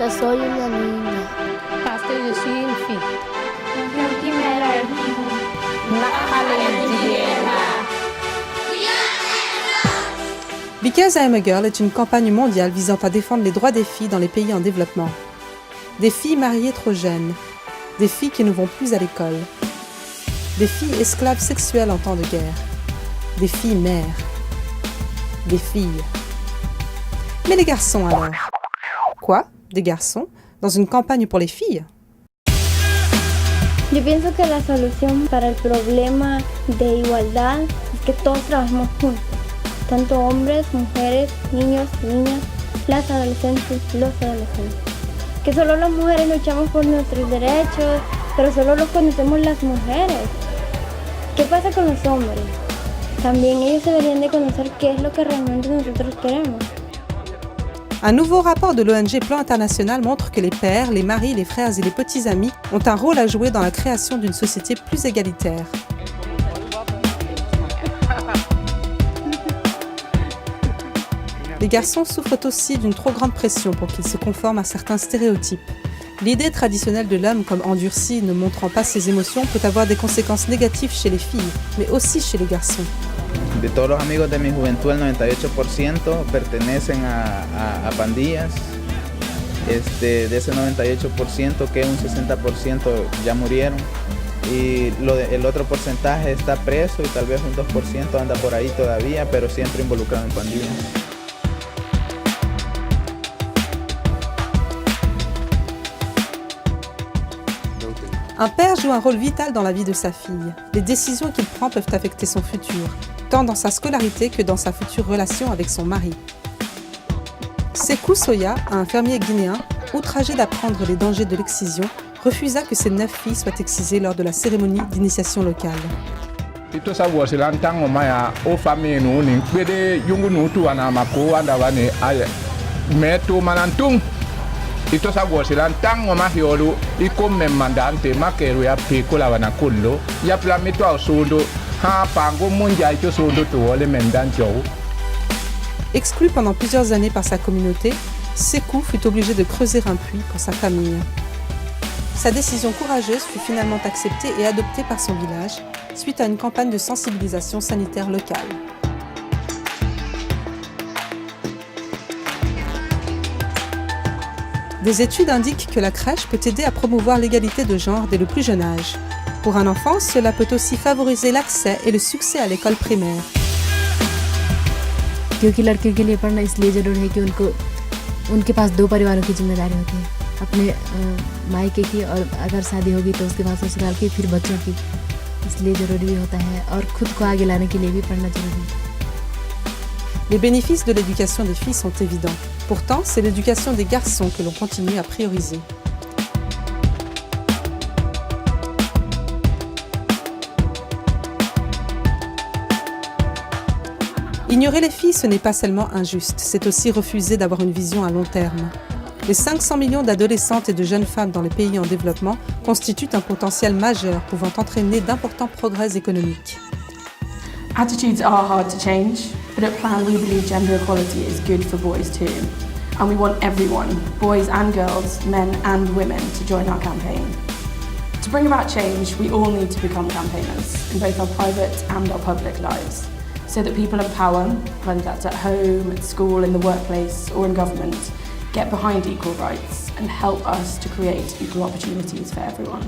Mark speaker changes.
Speaker 1: Que soy una niña.
Speaker 2: Parce que je suis une fille.
Speaker 3: Because I am a Girl est une campagne mondiale visant à défendre les droits des filles dans les pays en développement. Des filles mariées trop jeunes, des filles qui ne vont plus à l'école, des filles esclaves sexuelles en temps de guerre, des filles mères, des filles. Mais les garçons alors? Quoi? Des garçons? Dans une campagne pour les filles?
Speaker 4: Yo pienso que la solución para el problema de igualdad es que todos trabajemos juntos, tanto hombres, mujeres, niños, niñas, las adolescentes, los adolescentes. Que solo las mujeres luchamos por nuestros derechos, pero solo los conocemos las mujeres. ¿Qué pasa con los hombres? También ellos deberían de conocer qué es lo que realmente nosotros queremos.
Speaker 3: Un nouveau rapport de l'ONG Plan International montre que les pères, les maris, les frères et les petits amis ont un rôle à jouer dans la création d'une société plus égalitaire. Les garçons souffrent aussi d'une trop grande pression pour qu'ils se conforment à certains stéréotypes. L'idée traditionnelle de l'homme comme endurci, ne montrant pas ses émotions, peut avoir des conséquences négatives chez les filles, mais aussi chez les garçons.
Speaker 5: De todos los amigos de mi juventud, el 98% pertenecen a pandillas. De ese 98%, que un 60% ya murieron. Y el otro porcentaje está preso y tal vez un 2% anda por ahí todavía, pero siempre involucrado en pandillas.
Speaker 3: Un père joue un rôle vital dans la vie de sa fille. Les décisions qu'il prend peuvent affecter son futur, tant dans sa scolarité que dans sa future relation avec son mari. Sékou Soya, un fermier guinéen, outragé d'apprendre les dangers de l'excision, refusa que ses 9 filles soient excisées lors de la cérémonie d'initiation locale.
Speaker 6: Itosa gosilan tango mahiolu ikome mandante makeru ya pikula wana kullo ya plamito ausundo ha pango munja ito sundo tuole mendanjo.
Speaker 3: Exclu pendant plusieurs années par sa communauté, Sékou fut obligé de creuser un puits pour sa famille. Sa décision courageuse fut finalement acceptée et adoptée par son village suite à une campagne de sensibilisation sanitaire locale. Des études indiquent que la crèche peut aider à promouvoir l'égalité de genre dès le plus jeune âge. Pour un enfant, cela peut aussi favoriser l'accès et le succès à l'école primaire.
Speaker 7: क्योंकि लड़कियों के लिए पढ़ना इसलिए ज़रूरी है कि उनके पास 2 परिवारों की जिम्मेदारी होती है, अपने मायके की और अगर शादी होगी तो उसके बाद ससुराल की, फिर बच्चों की, इसलिए ज़रूरी भी होता है और खुद को आगे लाने के लिए भी पढ़ना ज़रूरी है.
Speaker 3: Les bénéfices de l'éducation des filles sont évidents. Pourtant, c'est l'éducation des garçons que l'on continue à prioriser. Ignorer les filles, ce n'est pas seulement injuste, c'est aussi refuser d'avoir une vision à long terme. Les 500 millions d'adolescentes et de jeunes femmes dans les pays en développement constituent un potentiel majeur pouvant entraîner d'importants progrès économiques.
Speaker 8: Attitudes are hard to change, but at Plan we believe gender equality is good for boys too. And we want everyone, boys and girls, men and women, to join our campaign. To bring about change, we all need to become campaigners in both our private and our public lives, so that people in power, whether that's at home, at school, in the workplace or in government, get behind equal rights and help us to create equal opportunities for everyone.